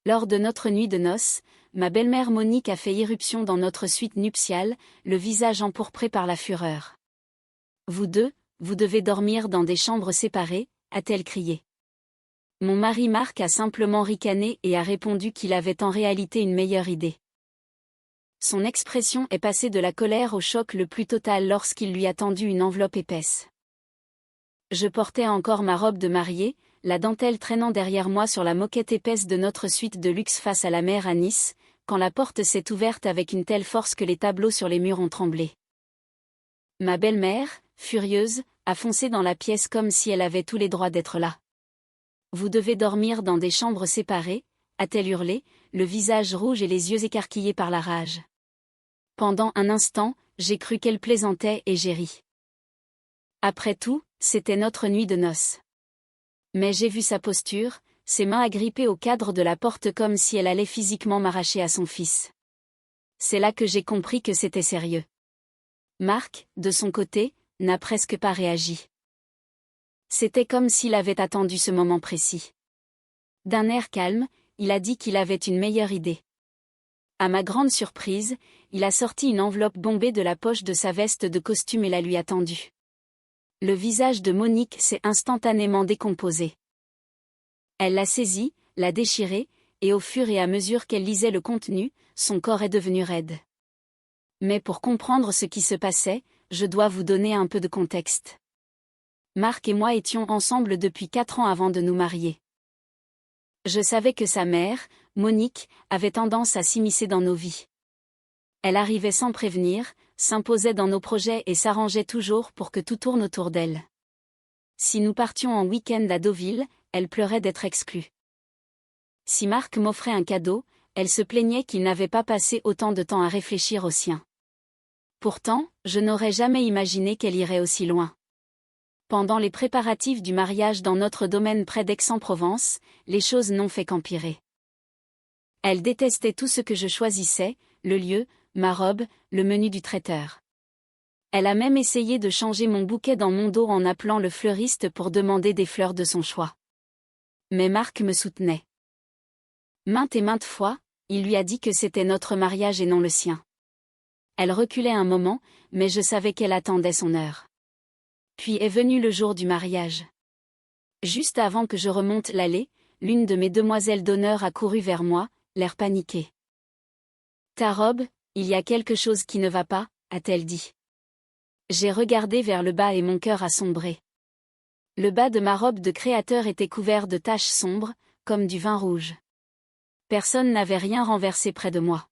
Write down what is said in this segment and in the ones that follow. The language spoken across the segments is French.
Lors de notre nuit de noces, ma belle-mère Monique a fait irruption dans notre suite nuptiale, le visage empourpré par la fureur. « Vous deux, vous devez dormir dans des chambres séparées », a-t-elle crié. Mon mari Marc a simplement ricané et a répondu qu'il avait en réalité une meilleure idée. Son expression est passée de la colère au choc le plus total lorsqu'il lui a tendu une enveloppe épaisse. Je portais encore ma robe de mariée, la dentelle traînant derrière moi sur la moquette épaisse de notre suite de luxe face à la mer à Nice, quand la porte s'est ouverte avec une telle force que les tableaux sur les murs ont tremblé. Ma belle-mère, furieuse, a foncé dans la pièce comme si elle avait tous les droits d'être là. « Vous devez dormir dans des chambres séparées », a-t-elle hurlé, le visage rouge et les yeux écarquillés par la rage. Pendant un instant, j'ai cru qu'elle plaisantait et j'ai ri. Après tout, c'était notre nuit de noces. Mais j'ai vu sa posture, ses mains agrippées au cadre de la porte comme si elle allait physiquement m'arracher à son fils. C'est là que j'ai compris que c'était sérieux. Marc, de son côté, n'a presque pas réagi. C'était comme s'il avait attendu ce moment précis. D'un air calme, il a dit qu'il avait une meilleure idée. À ma grande surprise, il a sorti une enveloppe bombée de la poche de sa veste de costume et la lui a tendue. Le visage de Monique s'est instantanément décomposé. Elle l'a saisie, l'a déchirée, et au fur et à mesure qu'elle lisait le contenu, son corps est devenu raide. Mais pour comprendre ce qui se passait, je dois vous donner un peu de contexte. Marc et moi étions ensemble depuis 4 ans avant de nous marier. Je savais que sa mère, Monique, avait tendance à s'immiscer dans nos vies. Elle arrivait sans prévenir, s'imposait dans nos projets et s'arrangeait toujours pour que tout tourne autour d'elle. Si nous partions en week-end à Deauville, elle pleurait d'être exclue. Si Marc m'offrait un cadeau, elle se plaignait qu'il n'avait pas passé autant de temps à réfléchir au sien. Pourtant, je n'aurais jamais imaginé qu'elle irait aussi loin. Pendant les préparatifs du mariage dans notre domaine près d'Aix-en-Provence, les choses n'ont fait qu'empirer. Elle détestait tout ce que je choisissais, le lieu, ma robe, le menu du traiteur. Elle a même essayé de changer mon bouquet dans mon dos en appelant le fleuriste pour demander des fleurs de son choix. Mais Marc me soutenait. Maintes et maintes fois, il lui a dit que c'était notre mariage et non le sien. Elle reculait un moment, mais je savais qu'elle attendait son heure. Puis est venu le jour du mariage. Juste avant que je remonte l'allée, l'une de mes demoiselles d'honneur a couru vers moi, l'air paniqué. « Ta robe, il y a quelque chose qui ne va pas », a-t-elle dit. J'ai regardé vers le bas et mon cœur a sombré. Le bas de ma robe de créateur était couvert de taches sombres, comme du vin rouge. Personne n'avait rien renversé près de moi.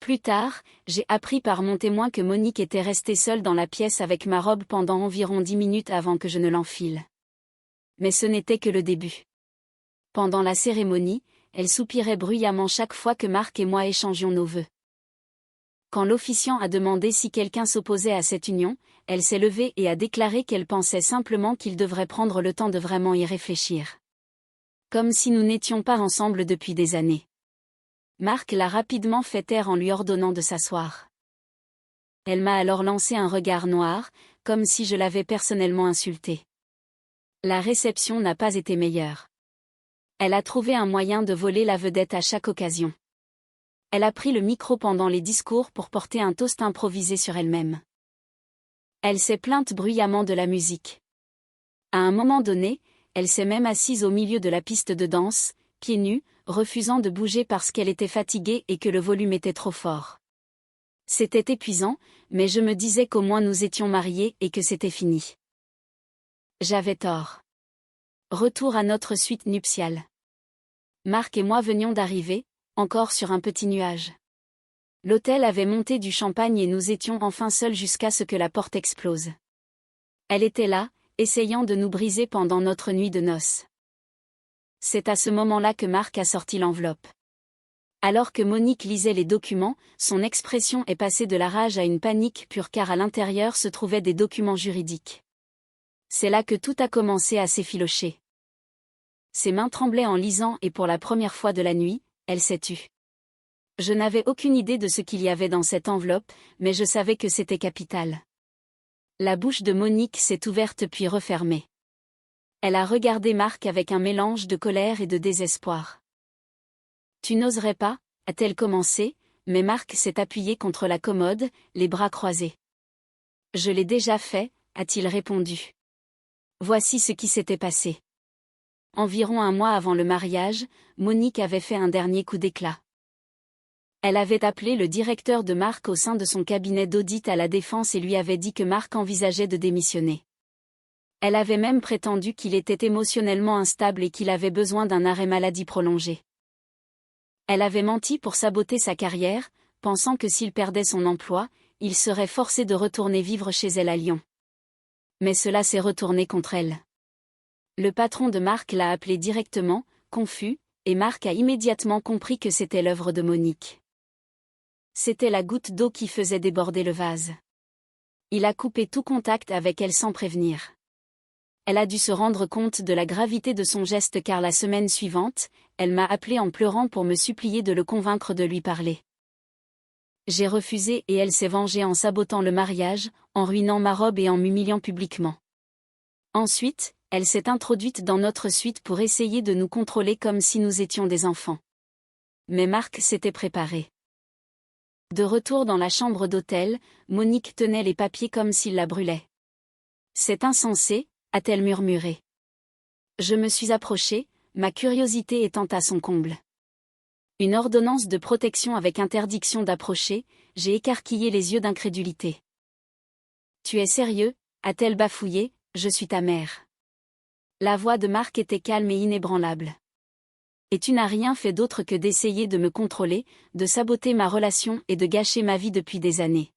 Plus tard, j'ai appris par mon témoin que Monique était restée seule dans la pièce avec ma robe pendant environ 10 minutes avant que je ne l'enfile. Mais ce n'était que le début. Pendant la cérémonie, elle soupirait bruyamment chaque fois que Marc et moi échangions nos vœux. Quand l'officiant a demandé si quelqu'un s'opposait à cette union, elle s'est levée et a déclaré qu'elle pensait simplement qu'il devrait prendre le temps de vraiment y réfléchir. Comme si nous n'étions pas ensemble depuis des années. Marc l'a rapidement fait taire en lui ordonnant de s'asseoir. Elle m'a alors lancé un regard noir, comme si je l'avais personnellement insultée. La réception n'a pas été meilleure. Elle a trouvé un moyen de voler la vedette à chaque occasion. Elle a pris le micro pendant les discours pour porter un toast improvisé sur elle-même. Elle s'est plainte bruyamment de la musique. À un moment donné, elle s'est même assise au milieu de la piste de danse, pieds nus, refusant de bouger parce qu'elle était fatiguée et que le volume était trop fort. C'était épuisant, mais je me disais qu'au moins nous étions mariés et que c'était fini. J'avais tort. Retour à notre suite nuptiale. Marc et moi venions d'arriver, encore sur un petit nuage. L'hôtel avait monté du champagne et nous étions enfin seuls jusqu'à ce que la porte explose. Elle était là, essayant de nous briser pendant notre nuit de noces. C'est à ce moment-là que Marc a sorti l'enveloppe. Alors que Monique lisait les documents, son expression est passée de la rage à une panique pure car à l'intérieur se trouvaient des documents juridiques. C'est là que tout a commencé à s'effilocher. Ses mains tremblaient en lisant et pour la première fois de la nuit, elle s'est tue. Je n'avais aucune idée de ce qu'il y avait dans cette enveloppe, mais je savais que c'était capital. La bouche de Monique s'est ouverte puis refermée. Elle a regardé Marc avec un mélange de colère et de désespoir. Tu n'oserais pas, a-t-elle commencé, mais Marc s'est appuyé contre la commode, les bras croisés. Je l'ai déjà fait, a-t-il répondu. Voici ce qui s'était passé. Environ un mois avant le mariage, Monique avait fait un dernier coup d'éclat. Elle avait appelé le directeur de Marc au sein de son cabinet d'audit à la Défense et lui avait dit que Marc envisageait de démissionner. Elle avait même prétendu qu'il était émotionnellement instable et qu'il avait besoin d'un arrêt maladie prolongé. Elle avait menti pour saboter sa carrière, pensant que s'il perdait son emploi, il serait forcé de retourner vivre chez elle à Lyon. Mais cela s'est retourné contre elle. Le patron de Marc l'a appelé directement, confus, et Marc a immédiatement compris que c'était l'œuvre de Monique. C'était la goutte d'eau qui faisait déborder le vase. Il a coupé tout contact avec elle sans prévenir. Elle a dû se rendre compte de la gravité de son geste car la semaine suivante, elle m'a appelé en pleurant pour me supplier de le convaincre de lui parler. J'ai refusé et elle s'est vengée en sabotant le mariage, en ruinant ma robe et en m'humiliant publiquement. Ensuite, elle s'est introduite dans notre suite pour essayer de nous contrôler comme si nous étions des enfants. Mais Marc s'était préparé. De retour dans la chambre d'hôtel, Monique tenait les papiers comme s'il la brûlait. « C'est insensé », a-t-elle murmuré. Je me suis approchée, ma curiosité étant à son comble. Une ordonnance de protection avec interdiction d'approcher, j'ai écarquillé les yeux d'incrédulité. « Tu es sérieux ?» a-t-elle bafouillé, « Je suis ta mère. » La voix de Marc était calme et inébranlable. « Et tu n'as rien fait d'autre que d'essayer de me contrôler, de saboter ma relation et de gâcher ma vie depuis des années.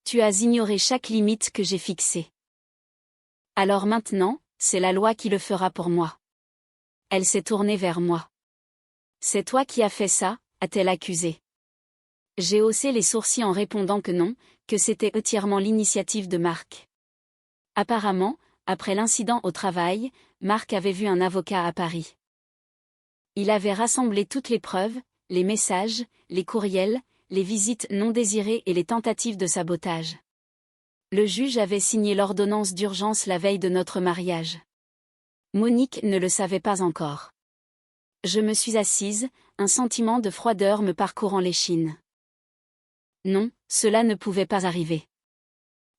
Tu as ignoré chaque limite que j'ai fixée. Alors maintenant, c'est la loi qui le fera pour moi. » Elle s'est tournée vers moi. « C'est toi qui as fait ça ?» a-t-elle accusé. J'ai haussé les sourcils en répondant que non, que c'était entièrement l'initiative de Marc. Apparemment, après l'incident au travail, Marc avait vu un avocat à Paris. Il avait rassemblé toutes les preuves, les messages, les courriels, les visites non désirées et les tentatives de sabotage. Le juge avait signé l'ordonnance d'urgence la veille de notre mariage. Monique ne le savait pas encore. Je me suis assise, un sentiment de froideur me parcourant l'échine. Non, cela ne pouvait pas arriver.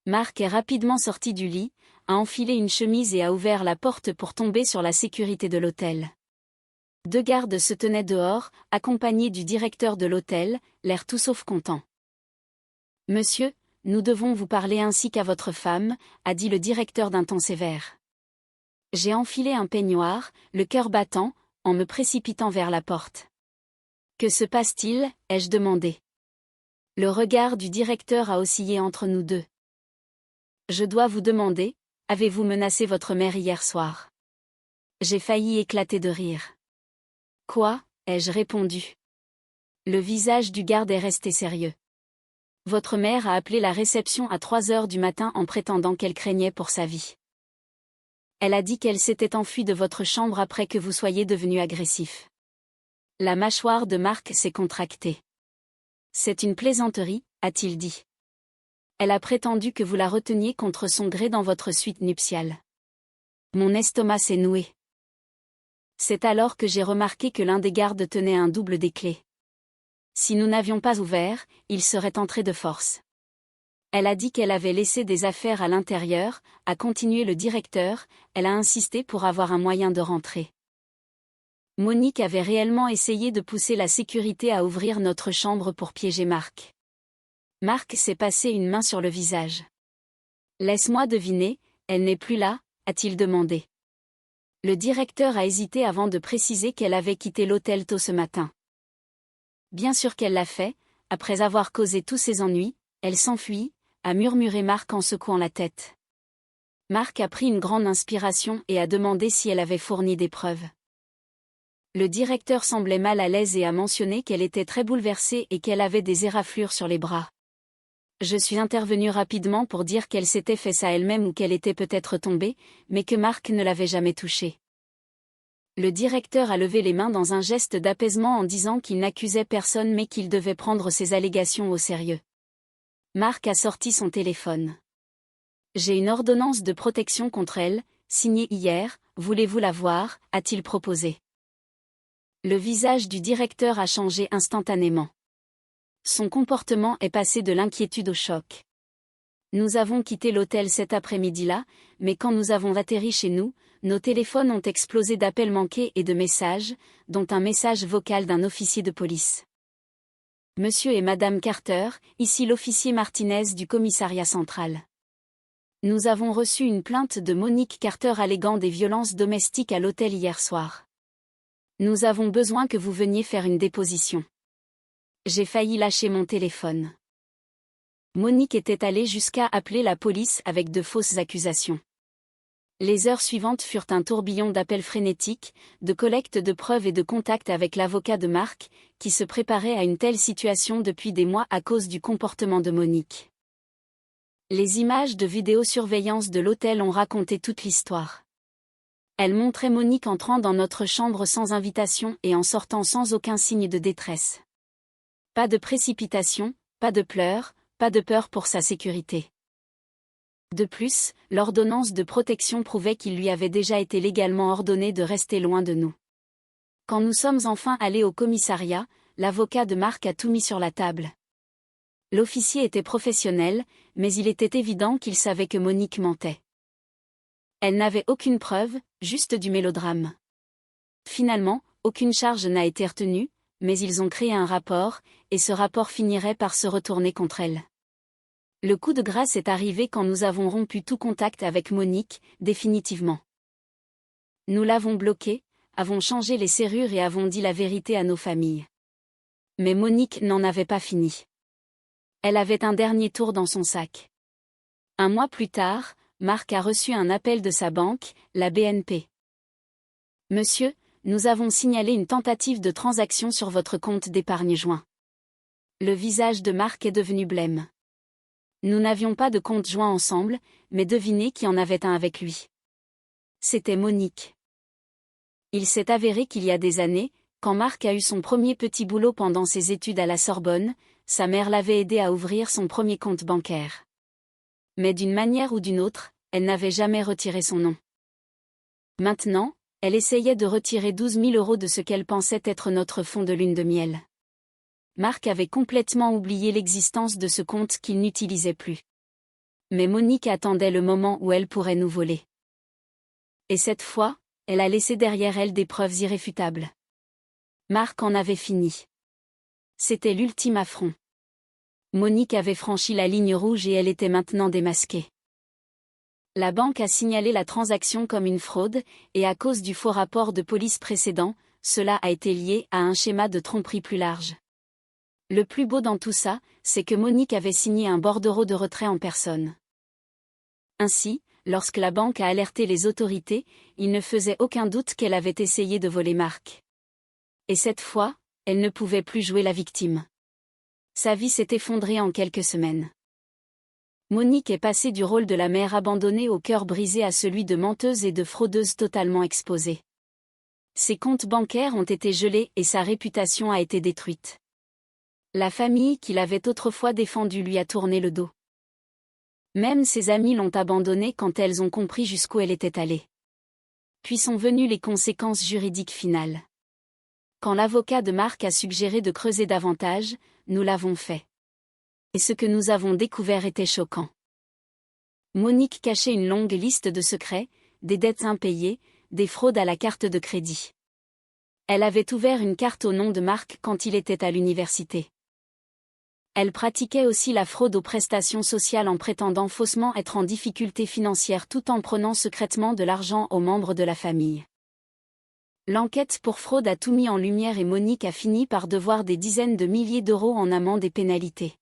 Marc est rapidement sorti du lit, a enfilé une chemise et a ouvert la porte pour tomber sur la sécurité de l'hôtel. 2 gardes se tenaient dehors, accompagnés du directeur de l'hôtel, l'air tout sauf content. « Monsieur, nous devons vous parler ainsi qu'à votre femme », a dit le directeur d'un ton sévère. J'ai enfilé un peignoir, le cœur battant, en me précipitant vers la porte. « Que se passe-t-il » ai-je demandé. Le regard du directeur a oscillé entre nous deux. « Je dois vous demander, avez-vous menacé votre mère hier soir ?» J'ai failli éclater de rire. « Quoi ?» ai-je répondu. Le visage du garde est resté sérieux. « Votre mère a appelé la réception à 3 heures du matin en prétendant qu'elle craignait pour sa vie. Elle a dit qu'elle s'était enfuie de votre chambre après que vous soyez devenu agressif. » La mâchoire de Marc s'est contractée. « C'est une plaisanterie, a-t-il dit. Elle a prétendu que vous la reteniez contre son gré dans votre suite nuptiale. » Mon estomac s'est noué. C'est alors que j'ai remarqué que l'un des gardes tenait un double des clés. Si nous n'avions pas ouvert, il serait entré de force. Elle a dit qu'elle avait laissé des affaires à l'intérieur, a continué le directeur, elle a insisté pour avoir un moyen de rentrer. Monique avait réellement essayé de pousser la sécurité à ouvrir notre chambre pour piéger Marc. Marc s'est passé une main sur le visage. « Laisse-moi deviner, elle n'est plus là ?» a-t-il demandé. Le directeur a hésité avant de préciser qu'elle avait quitté l'hôtel tôt ce matin. Bien sûr qu'elle l'a fait, après avoir causé tous ses ennuis, elle s'enfuit, a murmuré Marc en secouant la tête. Marc a pris une grande inspiration et a demandé si elle avait fourni des preuves. Le directeur semblait mal à l'aise et a mentionné qu'elle était très bouleversée et qu'elle avait des éraflures sur les bras. Je suis intervenue rapidement pour dire qu'elle s'était fait ça elle-même ou qu'elle était peut-être tombée, mais que Marc ne l'avait jamais touchée. Le directeur a levé les mains dans un geste d'apaisement en disant qu'il n'accusait personne mais qu'il devait prendre ses allégations au sérieux. Marc a sorti son téléphone. « J'ai une ordonnance de protection contre elle, signée hier, voulez-vous la voir ?» a-t-il proposé. Le visage du directeur a changé instantanément. Son comportement est passé de l'inquiétude au choc. Nous avons quitté l'hôtel cet après-midi-là, mais quand nous avons atterri chez nous, nos téléphones ont explosé d'appels manqués et de messages, dont un message vocal d'un officier de police. Monsieur et Madame Carter, ici l'officier Martinez du commissariat central. Nous avons reçu une plainte de Monique Carter alléguant des violences domestiques à l'hôtel hier soir. Nous avons besoin que vous veniez faire une déposition. J'ai failli lâcher mon téléphone. Monique était allée jusqu'à appeler la police avec de fausses accusations. Les heures suivantes furent un tourbillon d'appels frénétiques, de collecte de preuves et de contact avec l'avocat de Marc, qui se préparait à une telle situation depuis des mois à cause du comportement de Monique. Les images de vidéosurveillance de l'hôtel ont raconté toute l'histoire. Elles montraient Monique entrant dans notre chambre sans invitation et en sortant sans aucun signe de détresse. Pas de précipitation, pas de pleurs, pas de peur pour sa sécurité. De plus, l'ordonnance de protection prouvait qu'il lui avait déjà été légalement ordonné de rester loin de nous. Quand nous sommes enfin allés au commissariat, l'avocat de Marc a tout mis sur la table. L'officier était professionnel, mais il était évident qu'il savait que Monique mentait. Elle n'avait aucune preuve, juste du mélodrame. Finalement, aucune charge n'a été retenue, mais ils ont créé un rapport, et ce rapport finirait par se retourner contre elle. Le coup de grâce est arrivé quand nous avons rompu tout contact avec Monique, définitivement. Nous l'avons bloquée, avons changé les serrures et avons dit la vérité à nos familles. Mais Monique n'en avait pas fini. Elle avait un dernier tour dans son sac. Un mois plus tard, Marc a reçu un appel de sa banque, la BNP. Monsieur, nous avons signalé une tentative de transaction sur votre compte d'épargne joint. Le visage de Marc est devenu blême. Nous n'avions pas de compte joint ensemble, mais devinez qui en avait un avec lui. C'était Monique. Il s'est avéré qu'il y a des années, quand Marc a eu son premier petit boulot pendant ses études à la Sorbonne, sa mère l'avait aidé à ouvrir son premier compte bancaire. Mais d'une manière ou d'une autre, elle n'avait jamais retiré son nom. Maintenant, elle essayait de retirer 12 000 € de ce qu'elle pensait être notre fonds de lune de miel. Marc avait complètement oublié l'existence de ce compte qu'il n'utilisait plus. Mais Monique attendait le moment où elle pourrait nous voler. Et cette fois, elle a laissé derrière elle des preuves irréfutables. Marc en avait fini. C'était l'ultime affront. Monique avait franchi la ligne rouge et elle était maintenant démasquée. La banque a signalé la transaction comme une fraude, et à cause du faux rapport de police précédent, cela a été lié à un schéma de tromperie plus large. Le plus beau dans tout ça, c'est que Monique avait signé un bordereau de retrait en personne. Ainsi, lorsque la banque a alerté les autorités, il ne faisait aucun doute qu'elle avait essayé de voler Marc. Et cette fois, elle ne pouvait plus jouer la victime. Sa vie s'est effondrée en quelques semaines. Monique est passée du rôle de la mère abandonnée au cœur brisé à celui de menteuse et de fraudeuse totalement exposée. Ses comptes bancaires ont été gelés et sa réputation a été détruite. La famille qui l'avait autrefois défendue lui a tourné le dos. Même ses amies l'ont abandonnée quand elles ont compris jusqu'où elle était allée. Puis sont venues les conséquences juridiques finales. Quand l'avocat de Marc a suggéré de creuser davantage, nous l'avons fait. Et ce que nous avons découvert était choquant. Monique cachait une longue liste de secrets, des dettes impayées, des fraudes à la carte de crédit. Elle avait ouvert une carte au nom de Marc quand il était à l'université. Elle pratiquait aussi la fraude aux prestations sociales en prétendant faussement être en difficulté financière tout en prenant secrètement de l'argent aux membres de la famille. L'enquête pour fraude a tout mis en lumière et Monique a fini par devoir des dizaines de milliers d'euros en amende et pénalités.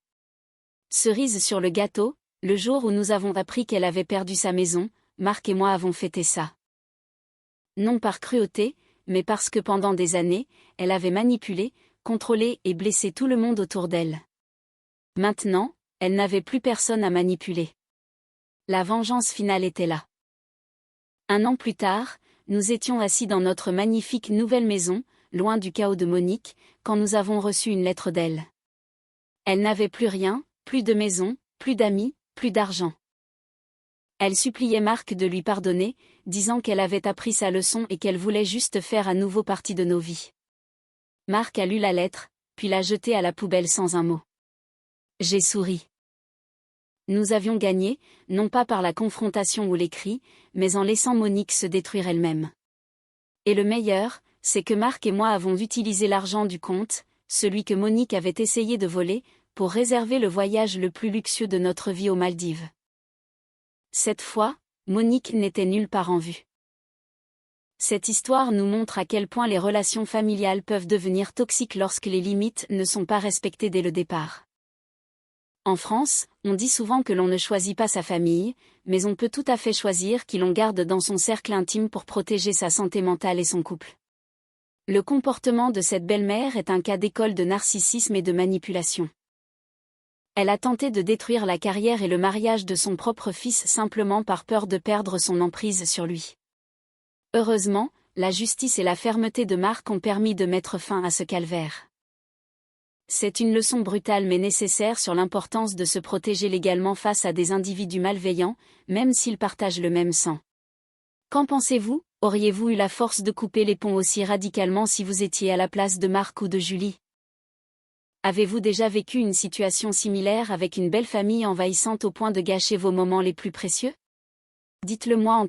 Cerise sur le gâteau, le jour où nous avons appris qu'elle avait perdu sa maison, Marc et moi avons fêté ça. Non par cruauté, mais parce que pendant des années, elle avait manipulé, contrôlé et blessé tout le monde autour d'elle. Maintenant, elle n'avait plus personne à manipuler. La vengeance finale était là. Un an plus tard, nous étions assis dans notre magnifique nouvelle maison, loin du chaos de Monique, quand nous avons reçu une lettre d'elle. Elle n'avait plus rien, plus de maison, plus d'amis, plus d'argent. Elle suppliait Marc de lui pardonner, disant qu'elle avait appris sa leçon et qu'elle voulait juste faire à nouveau partie de nos vies. Marc a lu la lettre, puis l'a jetée à la poubelle sans un mot. J'ai souri. Nous avions gagné, non pas par la confrontation ou les cris, mais en laissant Monique se détruire elle-même. Et le meilleur, c'est que Marc et moi avons utilisé l'argent du compte, celui que Monique avait essayé de voler, pour réserver le voyage le plus luxueux de notre vie aux Maldives. Cette fois, Monique n'était nulle part en vue. Cette histoire nous montre à quel point les relations familiales peuvent devenir toxiques lorsque les limites ne sont pas respectées dès le départ. En France, on dit souvent que l'on ne choisit pas sa famille, mais on peut tout à fait choisir qui l'on garde dans son cercle intime pour protéger sa santé mentale et son couple. Le comportement de cette belle-mère est un cas d'école de narcissisme et de manipulation. Elle a tenté de détruire la carrière et le mariage de son propre fils simplement par peur de perdre son emprise sur lui. Heureusement, la justice et la fermeté de Marc ont permis de mettre fin à ce calvaire. C'est une leçon brutale mais nécessaire sur l'importance de se protéger légalement face à des individus malveillants, même s'ils partagent le même sang. Qu'en pensez-vous? Auriez-vous eu la force de couper les ponts aussi radicalement si vous étiez à la place de Marc ou de Julie? Avez-vous déjà vécu une situation similaire avec une belle famille envahissante au point de gâcher vos moments les plus précieux? Dites-le moi en